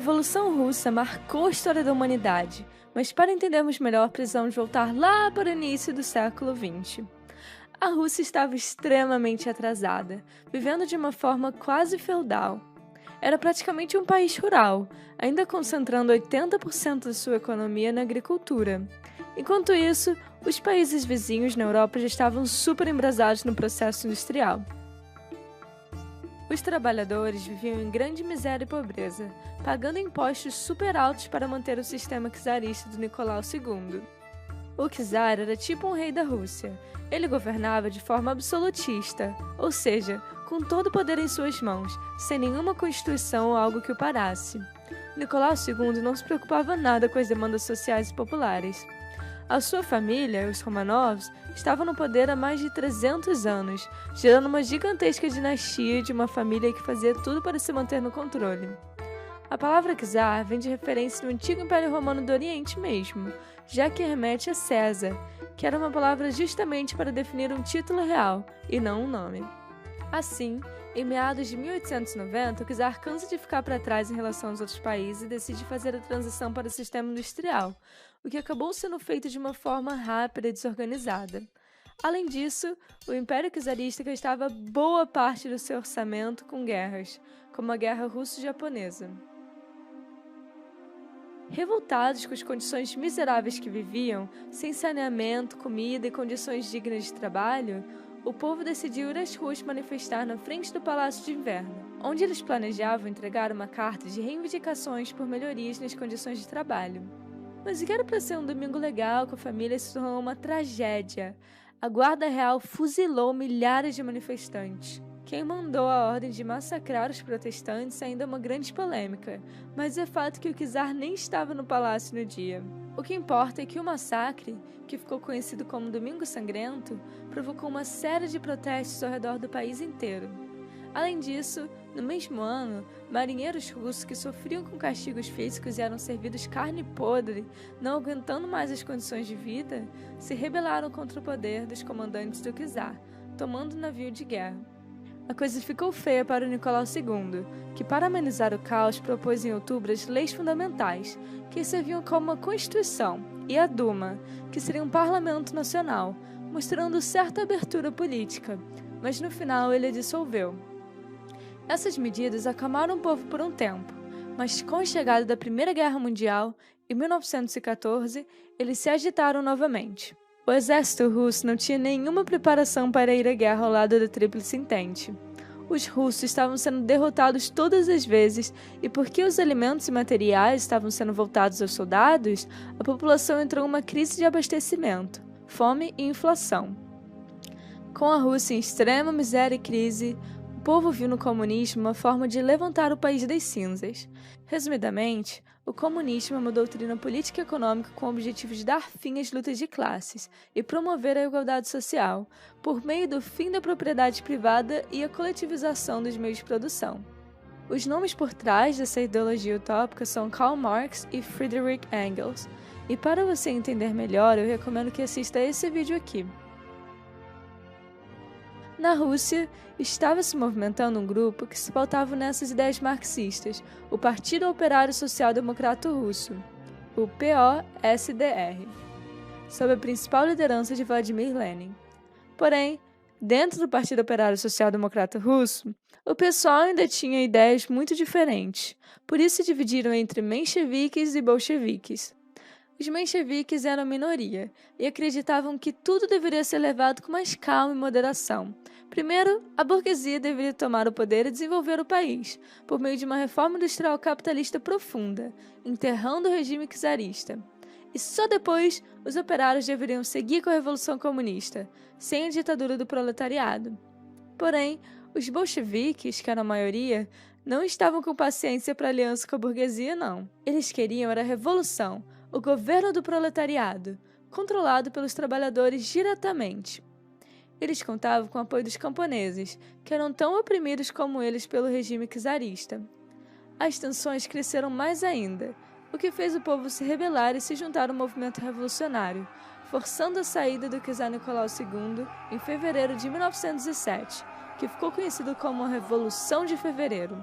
Revolução Russa marcou a história da humanidade, mas para entendermos melhor precisamos voltar lá para o início do século XX. A Rússia estava extremamente atrasada, vivendo de uma forma quase feudal. Era praticamente um país rural, ainda concentrando 80% da sua economia na agricultura. Enquanto isso, os países vizinhos na Europa já estavam super embrasados no processo industrial. Os trabalhadores viviam em grande miséria e pobreza, pagando impostos super altos para manter o sistema czarista do Nicolau II. O czar era tipo um rei da Rússia. Ele governava de forma absolutista, ou seja, com todo o poder em suas mãos, sem nenhuma constituição ou algo que o parasse. Nicolau II não se preocupava nada com as demandas sociais e populares. A sua família, os Romanovs, estavam no poder há mais de 300 anos, gerando uma gigantesca dinastia de uma família que fazia tudo para se manter no controle. A palavra czar vem de referência no antigo Império Romano do Oriente mesmo, já que remete a César, que era uma palavra justamente para definir um título real, e não um nome. Assim, em meados de 1890, o czar cansa de ficar para trás em relação aos outros países e decide fazer a transição para o sistema industrial, o que acabou sendo feito de uma forma rápida e desorganizada. Além disso, o Império Czarista gastava boa parte do seu orçamento com guerras, como a Guerra Russo-Japonesa. Revoltados com as condições miseráveis que viviam, sem saneamento, comida e condições dignas de trabalho, o povo decidiu ir às ruas manifestar na frente do Palácio de Inverno, onde eles planejavam entregar uma carta de reivindicações por melhorias nas condições de trabalho. Mas o que era para ser um domingo legal com a família se tornou uma tragédia. A Guarda Real fuzilou milhares de manifestantes. Quem mandou a ordem de massacrar os protestantes ainda é uma grande polêmica, mas é fato que o czar nem estava no palácio no dia. O que importa é que o massacre, que ficou conhecido como Domingo Sangrento, provocou uma série de protestos ao redor do país inteiro. Além disso, no mesmo ano, marinheiros russos que sofriam com castigos físicos e eram servidos carne podre, não aguentando mais as condições de vida, se rebelaram contra o poder dos comandantes do czar, tomando um navio de guerra. A coisa ficou feia para o Nicolau II, que para amenizar o caos propôs em outubro as leis fundamentais, que serviam como a Constituição, e a Duma, que seria um parlamento nacional, mostrando certa abertura política, mas no final ele a dissolveu. Essas medidas acalmaram o povo por um tempo, mas com a chegada da Primeira Guerra Mundial, em 1914, eles se agitaram novamente. O exército russo não tinha nenhuma preparação para ir à guerra ao lado da Tríplice Entente. Os russos estavam sendo derrotados todas as vezes e porque os alimentos e materiais estavam sendo voltados aos soldados, a população entrou em uma crise de abastecimento, fome e inflação. Com a Rússia em extrema miséria e crise, o povo viu no comunismo uma forma de levantar o país das cinzas. Resumidamente, o comunismo é uma doutrina política e econômica com o objetivo de dar fim às lutas de classes e promover a igualdade social, por meio do fim da propriedade privada e a coletivização dos meios de produção. Os nomes por trás dessa ideologia utópica são Karl Marx e Friedrich Engels, e para você entender melhor, eu recomendo que assista a esse vídeo aqui. Na Rússia, estava se movimentando um grupo que se pautava nessas ideias marxistas, o Partido Operário Social Democrata Russo, o POSDR, sob a principal liderança de Vladimir Lenin. Porém, dentro do Partido Operário Social Democrata Russo, o pessoal ainda tinha ideias muito diferentes, por isso se dividiram entre mencheviques e bolcheviques. Os mencheviques eram minoria e acreditavam que tudo deveria ser levado com mais calma e moderação. Primeiro, a burguesia deveria tomar o poder e desenvolver o país, por meio de uma reforma industrial capitalista profunda, enterrando o regime czarista. E só depois, os operários deveriam seguir com a Revolução Comunista, sem a ditadura do proletariado. Porém, os bolcheviques, que eram a maioria, não estavam com paciência para aliança com a burguesia, não. Eles queriam era a revolução, o governo do proletariado, controlado pelos trabalhadores diretamente. Eles contavam com o apoio dos camponeses, que eram tão oprimidos como eles pelo regime czarista. As tensões cresceram mais ainda, o que fez o povo se rebelar e se juntar ao movimento revolucionário, forçando a saída do czar Nicolau II em fevereiro de 1907, que ficou conhecido como a Revolução de Fevereiro.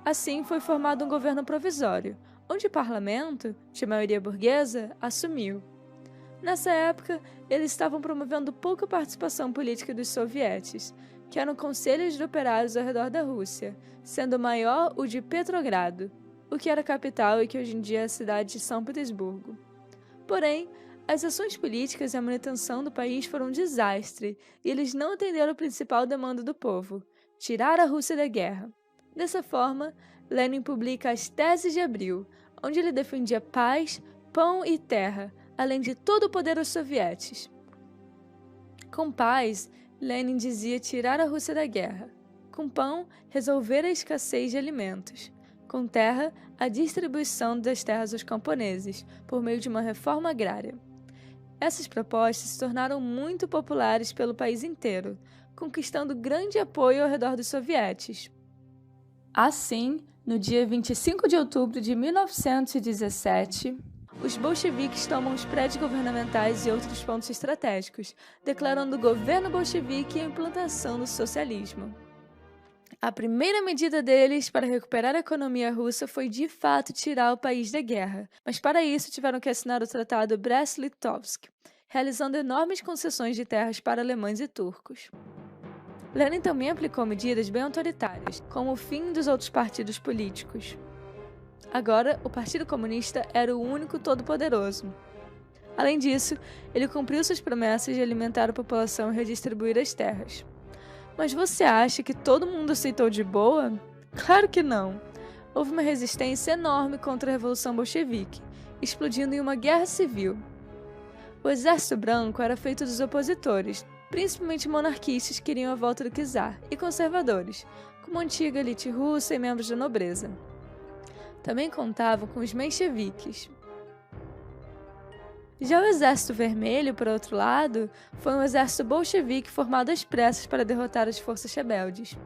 Assim, foi formado um governo provisório, onde o parlamento, de maioria burguesa, assumiu. Nessa época, eles estavam promovendo pouca participação política dos sovietes, que eram conselhos de operários ao redor da Rússia, sendo o maior o de Petrogrado, o que era a capital e que hoje em dia é a cidade de São Petersburgo. Porém, as ações políticas e a manutenção do país foram um desastre, e eles não atenderam a principal demanda do povo: tirar a Rússia da guerra. Dessa forma, Lenin publica as Teses de Abril, onde ele defendia paz, pão e terra, além de todo o poder aos sovietes. Com paz, Lenin dizia tirar a Rússia da guerra. Com pão, resolver a escassez de alimentos. Com terra, a distribuição das terras aos camponeses, por meio de uma reforma agrária. Essas propostas se tornaram muito populares pelo país inteiro, conquistando grande apoio ao redor dos sovietes. Assim, no dia 25 de outubro de 1917, os bolcheviques tomam os prédios governamentais e outros pontos estratégicos, declarando o governo bolchevique e a implantação do socialismo. A primeira medida deles para recuperar a economia russa foi de fato tirar o país da guerra, mas para isso tiveram que assinar o Tratado Brest-Litovsk, realizando enormes concessões de terras para alemães e turcos. Lenin também aplicou medidas bem autoritárias, como o fim dos outros partidos políticos. Agora, o Partido Comunista era o único todo-poderoso. Além disso, ele cumpriu suas promessas de alimentar a população e redistribuir as terras. Mas você acha que todo mundo aceitou de boa? Claro que não! Houve uma resistência enorme contra a Revolução Bolchevique, explodindo em uma guerra civil. O Exército Branco era feito dos opositores, principalmente monarquistas que queriam a volta do czar, e conservadores, como a antiga elite russa e membros da nobreza. Também contavam com os mencheviques. Já o Exército Vermelho, por outro lado, foi um exército bolchevique formado às pressas para derrotar as forças rebeldes.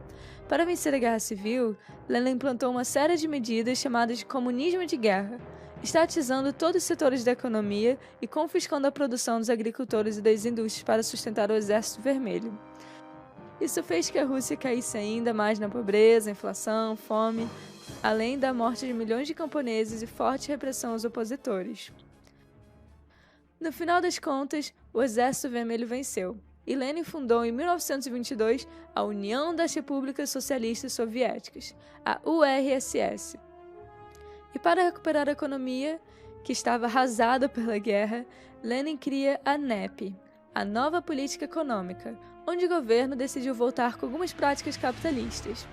Para vencer a Guerra Civil, Lenin implantou uma série de medidas chamadas de comunismo de guerra, estatizando todos os setores da economia e confiscando a produção dos agricultores e das indústrias para sustentar o Exército Vermelho. Isso fez que a Rússia caísse ainda mais na pobreza, inflação, fome, além da morte de milhões de camponeses e forte repressão aos opositores. No final das contas, o Exército Vermelho venceu, e Lenin fundou em 1922 a União das Repúblicas Socialistas Soviéticas, a URSS. E para recuperar a economia, que estava arrasada pela guerra, Lenin cria a NEP, a Nova Política Econômica, onde o governo decidiu voltar com algumas práticas capitalistas.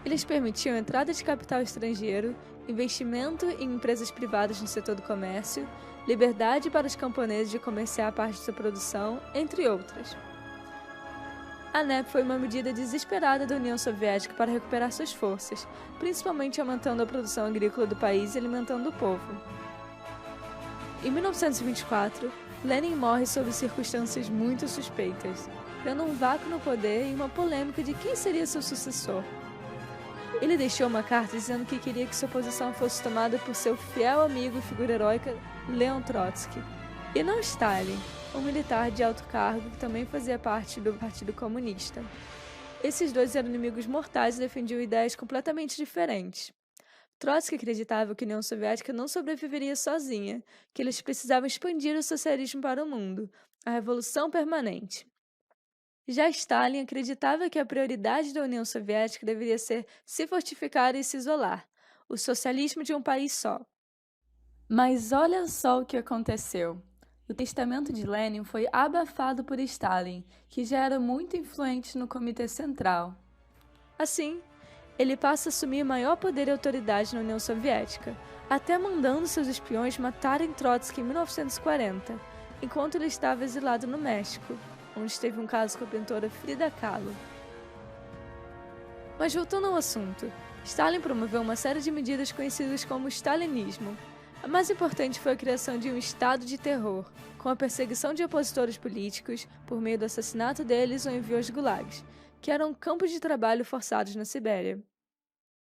Eles permitiam a entrada de capital estrangeiro, investimento em empresas privadas no setor do comércio, liberdade para os camponeses de comerciar parte de sua produção, entre outras. A NEP foi uma medida desesperada da União Soviética para recuperar suas forças, principalmente aumentando a produção agrícola do país e alimentando o povo. Em 1924, Lenin morre sob circunstâncias muito suspeitas, criando um vácuo no poder e uma polêmica de quem seria seu sucessor. Ele deixou uma carta dizendo que queria que sua posição fosse tomada por seu fiel amigo e figura heróica Leon Trotsky, e não Stalin, um militar de alto cargo que também fazia parte do Partido Comunista. Esses dois eram inimigos mortais e defendiam ideias completamente diferentes. Trotsky acreditava que a União Soviética não sobreviveria sozinha, que eles precisavam expandir o socialismo para o mundo, a revolução permanente. Já Stalin acreditava que a prioridade da União Soviética deveria ser se fortificar e se isolar, o socialismo de um país só. Mas olha só o que aconteceu. O testamento de Lenin foi abafado por Stalin, que já era muito influente no Comitê Central. Assim, ele passa a assumir maior poder e autoridade na União Soviética, até mandando seus espiões matarem Trotsky em 1940, enquanto ele estava exilado no México, onde teve um caso com a pintora Frida Kahlo. Mas voltando ao assunto, Stalin promoveu uma série de medidas conhecidas como stalinismo. A mais importante foi a criação de um estado de terror, com a perseguição de opositores políticos por meio do assassinato deles ou envio aos gulags, que eram campos de trabalho forçados na Sibéria.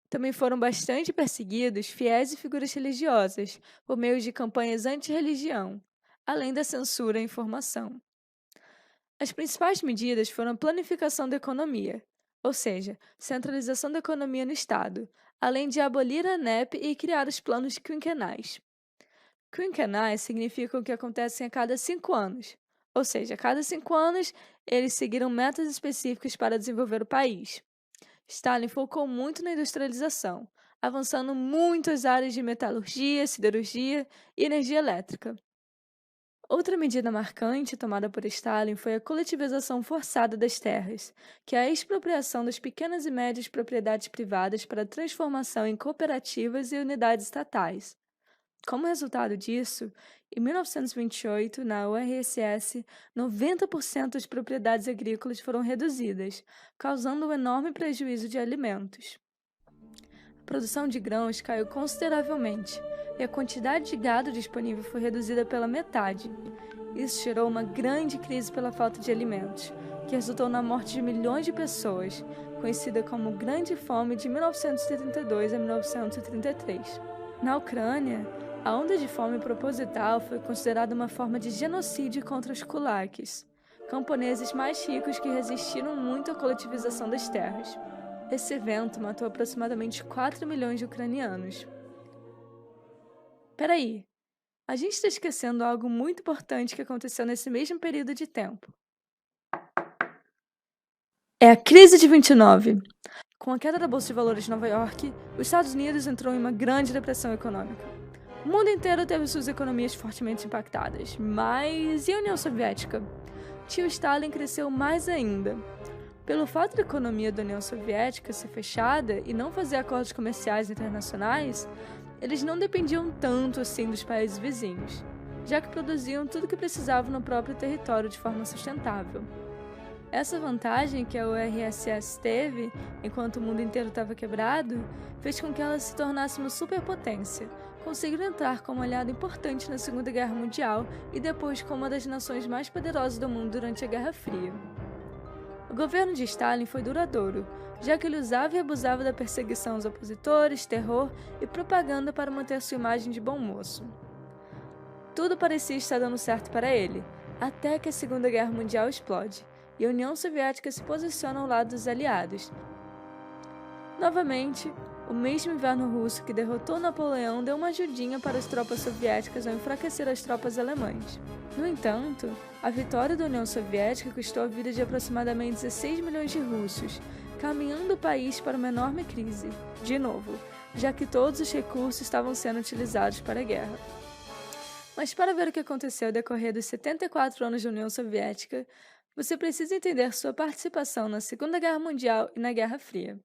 Também foram bastante perseguidos fiéis e figuras religiosas, por meio de campanhas anti-religião, além da censura à informação. As principais medidas foram a planificação da economia, ou seja, centralização da economia no Estado, além de abolir a NEP e criar os planos quinquenais. Quinquenais significam que acontecem a cada 5 anos, ou seja, a cada 5 anos eles seguiram metas específicas para desenvolver o país. Stalin focou muito na industrialização, avançando muito as áreas de metalurgia, siderurgia e energia elétrica. Outra medida marcante tomada por Stalin foi a coletivização forçada das terras, que é a expropriação das pequenas e médias propriedades privadas para transformação em cooperativas e unidades estatais. Como resultado disso, em 1928, na URSS, 90% das propriedades agrícolas foram reduzidas, causando um enorme prejuízo de alimentos. A produção de grãos caiu consideravelmente e a quantidade de gado disponível foi reduzida pela metade. Isso gerou uma grande crise pela falta de alimentos, que resultou na morte de milhões de pessoas, conhecida como Grande Fome de 1932 a 1933. Na Ucrânia, a onda de fome proposital foi considerada uma forma de genocídio contra os kulaks, camponeses mais ricos que resistiram muito à coletivização das terras. Esse evento matou aproximadamente 4 milhões de ucranianos. Peraí, a gente está esquecendo algo muito importante que aconteceu nesse mesmo período de tempo. É a crise de 29. Com a queda da Bolsa de Valores de Nova York, os Estados Unidos entrou em uma grande depressão econômica. O mundo inteiro teve suas economias fortemente impactadas, mas e a União Soviética? Tio Stalin cresceu mais ainda. Pelo fato da economia da União Soviética ser fechada e não fazer acordos comerciais internacionais, eles não dependiam tanto assim dos países vizinhos, já que produziam tudo o que precisavam no próprio território de forma sustentável. Essa vantagem que a URSS teve, enquanto o mundo inteiro estava quebrado, fez com que ela se tornasse uma superpotência, conseguindo entrar como aliado importante na Segunda Guerra Mundial e depois como uma das nações mais poderosas do mundo durante a Guerra Fria. O governo de Stalin foi duradouro, já que ele usava e abusava da perseguição aos opositores, terror e propaganda para manter sua imagem de bom moço. Tudo parecia estar dando certo para ele, até que a Segunda Guerra Mundial explode e a União Soviética se posiciona ao lado dos aliados. Novamente, o mesmo inverno russo que derrotou Napoleão deu uma ajudinha para as tropas soviéticas ao enfraquecer as tropas alemãs. No entanto, a vitória da União Soviética custou a vida de aproximadamente 16 milhões de russos, caminhando o país para uma enorme crise, de novo, já que todos os recursos estavam sendo utilizados para a guerra. Mas para ver o que aconteceu ao decorrer dos 74 anos da União Soviética, você precisa entender sua participação na Segunda Guerra Mundial e na Guerra Fria.